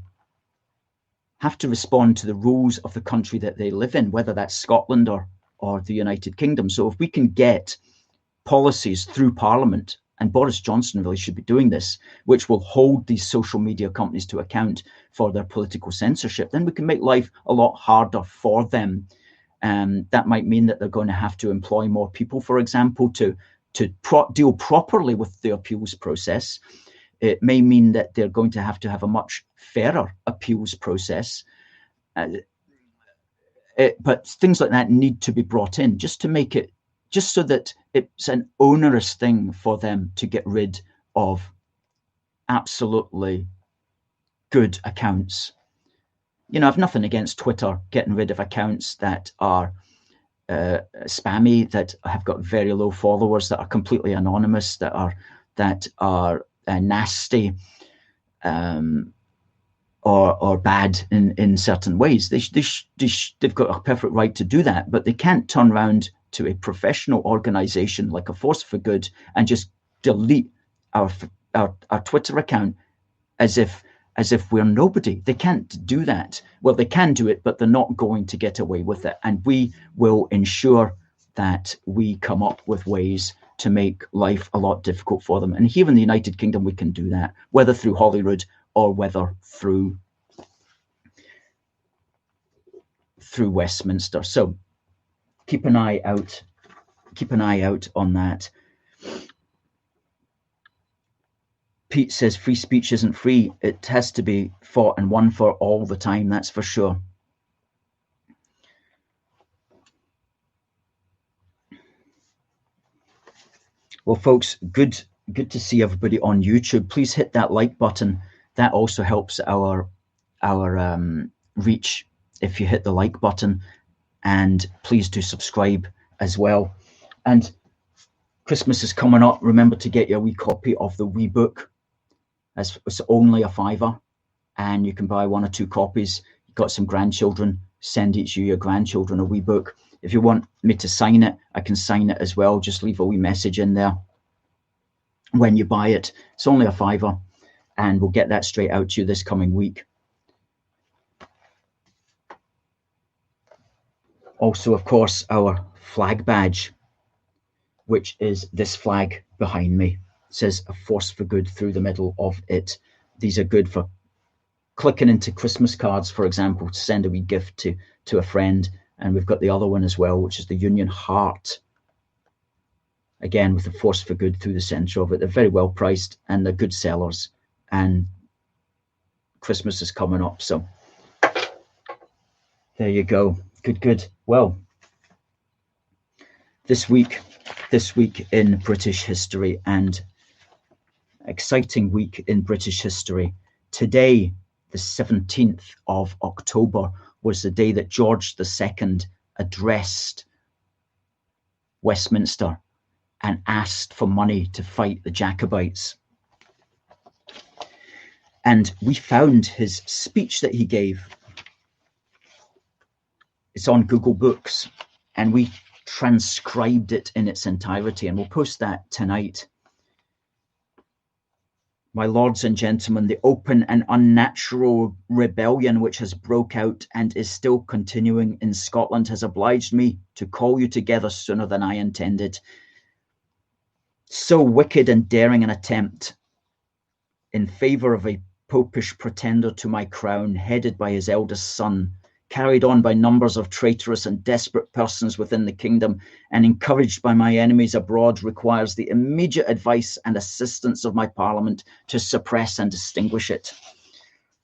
respond to the rules of the country that they live in, whether that's Scotland or the United Kingdom. So if we can get policies through Parliament, and Boris Johnson really should be doing this, which will hold these social media companies to account for their political censorship, then we can make life a lot harder for them. That might mean that they're going to have to employ more people, for example, to deal properly with the appeals process. It may mean that they're going to have a much fairer appeals process. But things like that need to be brought in just so that it's an onerous thing for them to get rid of absolutely good accounts. I've nothing against Twitter getting rid of accounts that are spammy, that have got very low followers, that are completely anonymous, that are nasty, or bad in certain ways. They've got a perfect right to do that, but they can't turn around to a professional organization like a Force for Good and just delete our Twitter account as if we're nobody. They can't do that. Well, they can do it, but they're not going to get away with it. And we will ensure that we come up with ways to make life a lot difficult for them. And here in the United Kingdom, we can do that, whether through Holyrood or whether through Westminster. So keep an eye out on that. Pete says free speech isn't free. It has to be fought and won for all the time, that's for sure. Well, folks, good to see everybody on YouTube. Please hit that like button. That also helps our reach if you hit the like button. And please do subscribe as well. And Christmas is coming up. Remember to get your wee copy of the wee book. It's only £5, and you can buy 1 or 2 copies. You've got some grandchildren, send each of your grandchildren a wee book. If you want me to sign it, I can sign it as well. Just leave a wee message in there when you buy it. It's only £5, and we'll get that straight out to you this coming week. Also, of course, our flag badge, which is this flag behind me. It says a Force for Good through the middle of it. These are good for clicking into Christmas cards, for example, to send a wee gift to a friend. And we've got the other one as well, which is the Union Heart. Again, with the Force for Good through the centre of it. They're very well priced and they're good sellers. And Christmas is coming up, so there you go. Good. Well, this week in British history, and exciting week in British history. Today, the 17th of October, was the day that George II addressed Westminster and asked for money to fight the Jacobites. And we found his speech that he gave. It's on Google Books, and we transcribed it in its entirety, and we'll post that tonight. My lords and gentlemen, the open and unnatural rebellion which has broke out and is still continuing in Scotland has obliged me to call you together sooner than I intended. So wicked and daring an attempt in favour of a popish pretender to my crown, headed by his eldest son, carried on by numbers of traitorous and desperate persons within the kingdom, and encouraged by my enemies abroad, requires the immediate advice and assistance of my parliament to suppress and extinguish it.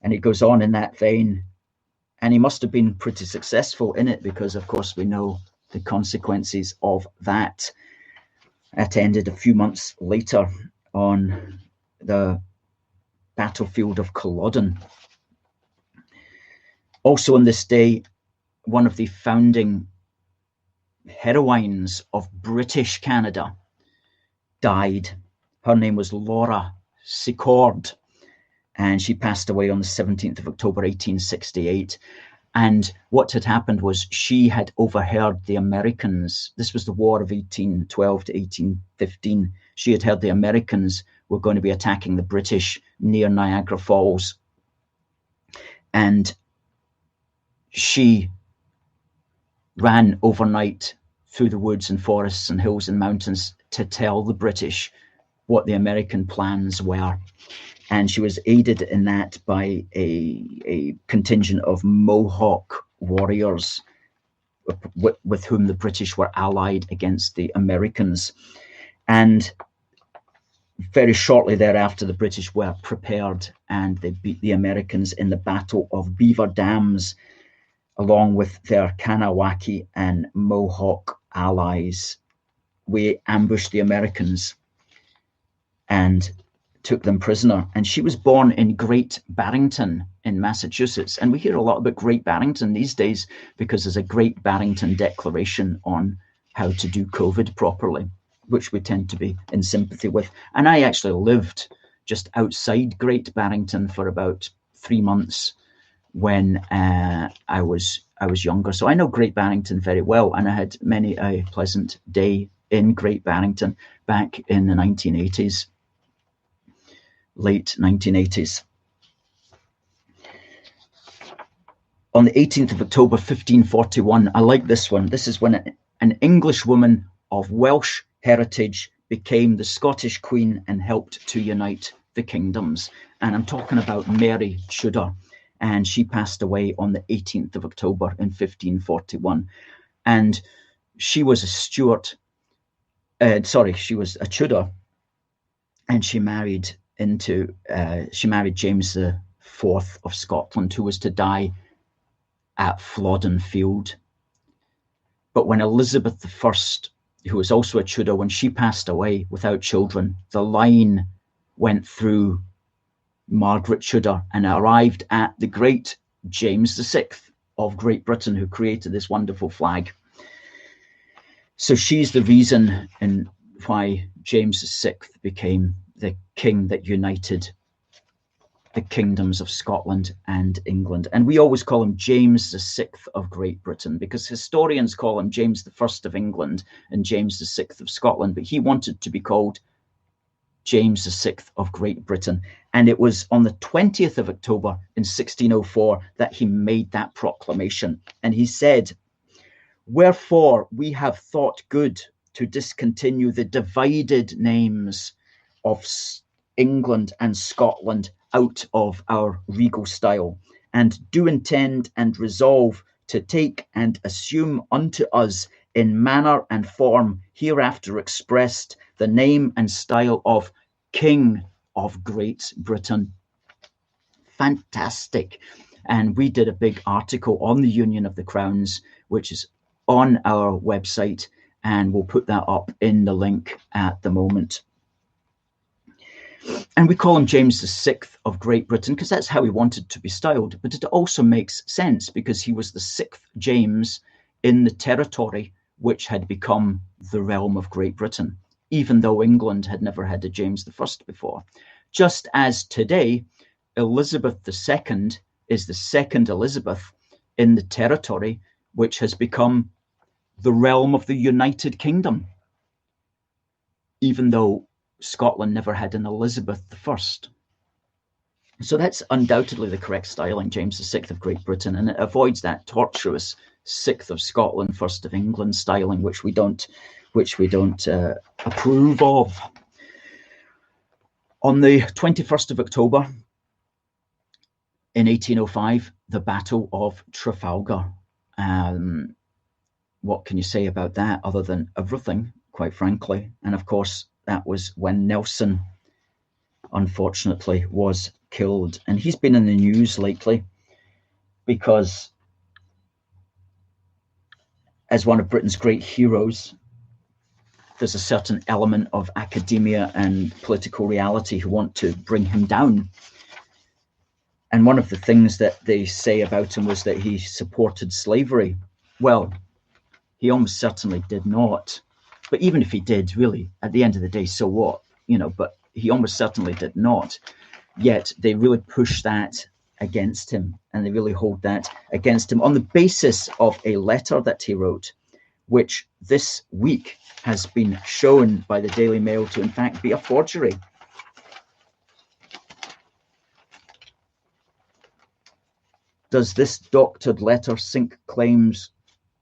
And he goes on in that vein, and he must have been pretty successful in it, because of course we know the consequences of that. That ended a few months later on the battlefield of Culloden. Also on this day, one of the founding heroines of British Canada died. Her name was Laura Secord, and she passed away on the 17th of October, 1868. And what had happened was she had overheard the Americans. This was the War of 1812 to 1815. She had heard the Americans were going to be attacking the British near Niagara Falls. And she ran overnight through the woods and forests and hills and mountains to tell the British what the American plans were. And she was aided in that by a contingent of Mohawk warriors with whom the British were allied against the Americans. And very shortly thereafter, the British were prepared and they beat the Americans in the Battle of Beaver Dams, along with their Kanawaki and Mohawk allies. We ambushed the Americans and took them prisoner. And she was born in Great Barrington in Massachusetts. And we hear a lot about Great Barrington these days because there's a Great Barrington Declaration on how to do COVID properly, which we tend to be in sympathy with. And I actually lived just outside Great Barrington for about 3 months when I was younger. So I know Great Barrington very well, and I had many a pleasant day in Great Barrington back in the 1980s. Late 1980s. On the 18th of October 1541, I like this one. This is when an English woman of Welsh heritage became the Scottish Queen and helped to unite the kingdoms. And I'm talking about Mary Tudor. And she passed away on the 18th of October in 1541. And she was a Stuart, she was a Tudor, and she married James IV of Scotland, who was to die at Flodden Field. But when Elizabeth I, who was also a Tudor, when she passed away without children, the line went through Margaret Tudor and arrived at the great James VI of Great Britain, who created this wonderful flag. So she's the reason in why James VI became the king that united the kingdoms of Scotland and England. And we always call him James VI of Great Britain because historians call him James I of England and James VI of Scotland, but he wanted to be called James VI of Great Britain. And it was on the 20th of October in 1604 that he made that proclamation. And he said, "Wherefore we have thought good to discontinue the divided names of England and Scotland out of our regal style, and do intend and resolve to take and assume unto us in manner and form hereafter expressed the name and style of King of Great Britain." Fantastic. And we did a big article on the Union of the Crowns, which is on our website, and we'll put that up in the link at the moment. And we call him James VI of Great Britain because that's how he wanted to be styled. But it also makes sense because he was the 6th James in the territory which had become the realm of Great Britain, even though England had never had a James I before. Just as today, Elizabeth II is the 2nd Elizabeth in the territory which has become the realm of the United Kingdom, even though Scotland never had an Elizabeth I. So that's undoubtedly the correct styling, James VI of Great Britain, and it avoids that tortuous 6th of Scotland, 1st of England styling, which we don't approve of. On the 21st of October in 1805, the Battle of Trafalgar. What can you say about that other than everything, quite frankly? And of course, that was when Nelson, unfortunately, was killed. And he's been in the news lately because, as one of Britain's great heroes, there's a certain element of academia and political reality who want to bring him down. And one of the things that they say about him was that he supported slavery. Well, he almost certainly did not. But even if he did, really, at the end of the day, so what? But he almost certainly did not. Yet they really push that against him, and they really hold that against him on the basis of a letter that he wrote, which this week has been shown by the Daily Mail to in fact be a forgery. Does this doctored letter sink claims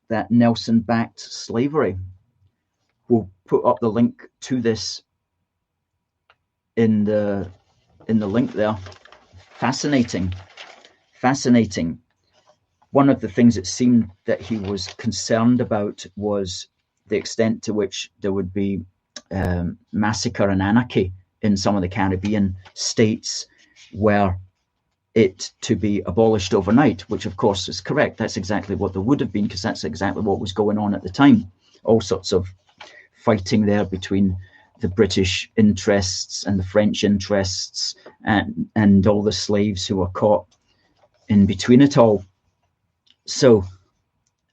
that Nelson backed slavery? We'll put up the link to this in the link there. Fascinating. One of the things it seemed that he was concerned about was the extent to which there would be massacre and anarchy in some of the Caribbean states, were it to be abolished overnight, which of course is correct. That's exactly what there would have been, because that's exactly what was going on at the time. All sorts of fighting there between the British interests and the French interests, and all the slaves who were caught in between it all. So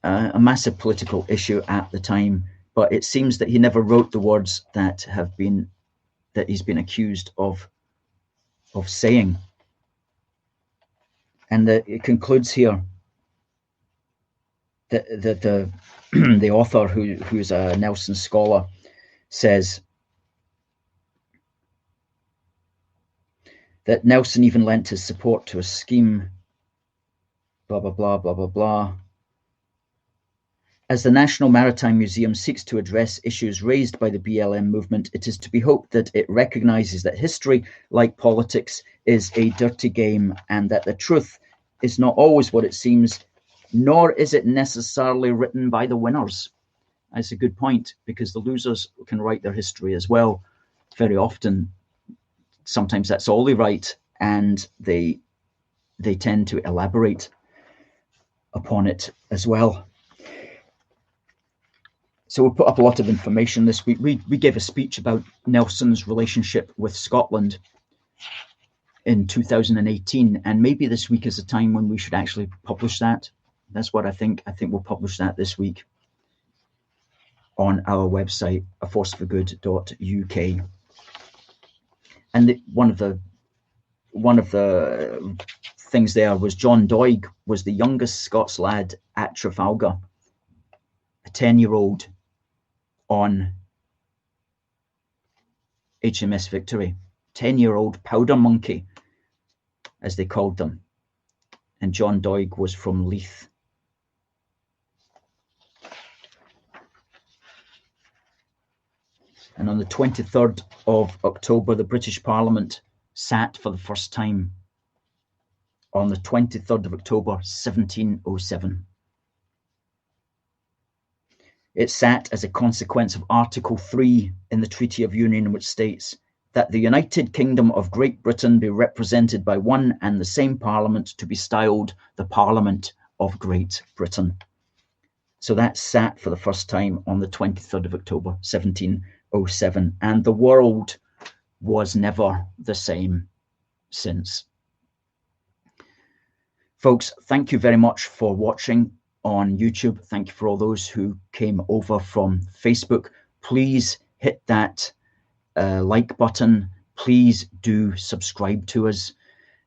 a massive political issue at the time, but it seems that he never wrote the words that he's been accused of saying. And it concludes here that the author, who's a Nelson scholar, says that Nelson even lent his support to a scheme, blah, blah, blah, blah, blah, blah. As the National Maritime Museum seeks to address issues raised by the BLM movement, it is to be hoped that it recognises that history, like politics, is a dirty game, and that the truth is not always what it seems, nor is it necessarily written by the winners. That's a good point, because the losers can write their history as well. Very often, sometimes that's all they write, and they tend to elaborate upon it as well. So we'll put up a lot of information this week. We gave a speech about Nelson's relationship with Scotland in 2018, and maybe this week is a time when we should actually publish that. That's what I think. I think we'll publish that this week on our website, aforceforgood.uk. And one of the things there was John Doig was the youngest Scots lad at Trafalgar, a 10-year-old on HMS Victory, 10-year-old powder monkey, as they called them. And John Doig was from Leith. And on the 23rd of October, the British Parliament sat for the first time on the 23rd of October, 1707. It sat as a consequence of Article 3 in the Treaty of Union, which states that the United Kingdom of Great Britain be represented by one and the same Parliament, to be styled the Parliament of Great Britain. So that sat for the first time on the 23rd of October, 1707. And the world was never the same since. Folks, thank you very much for watching on YouTube. Thank you for all those who came over from Facebook. Please hit that like button. Please do subscribe to us.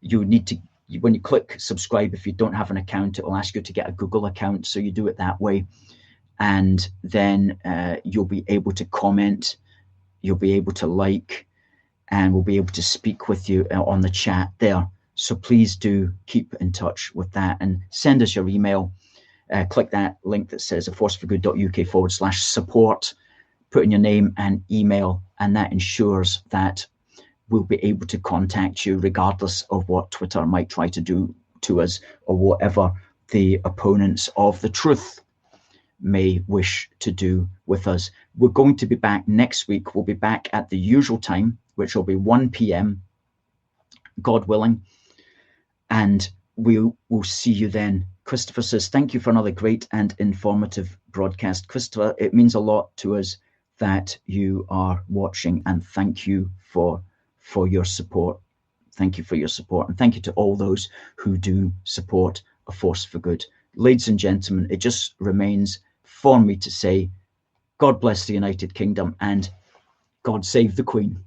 You need to, when you click subscribe, if you don't have an account, it will ask you to get a Google account. So you do it that way. And then you'll be able to comment, you'll be able to like, and we'll be able to speak with you on the chat there. So please do keep in touch with that and send us your email. Click that link that says aforceforgood.uk/support, put in your name and email, and that ensures that we'll be able to contact you regardless of what Twitter might try to do to us, or whatever the opponents of the truth may wish to do with us. We're going to be back next week. We'll be back at the usual time, which will be 1 p.m, God willing, and we'll see you then. Christopher says, thank you for another great and informative broadcast. Christopher, it means a lot to us that you are watching, and thank you for your support. Thank you for your support, and thank you to all those who do support A Force for Good. Ladies and gentlemen, it just remains for me to say, God bless the United Kingdom, and God save the Queen.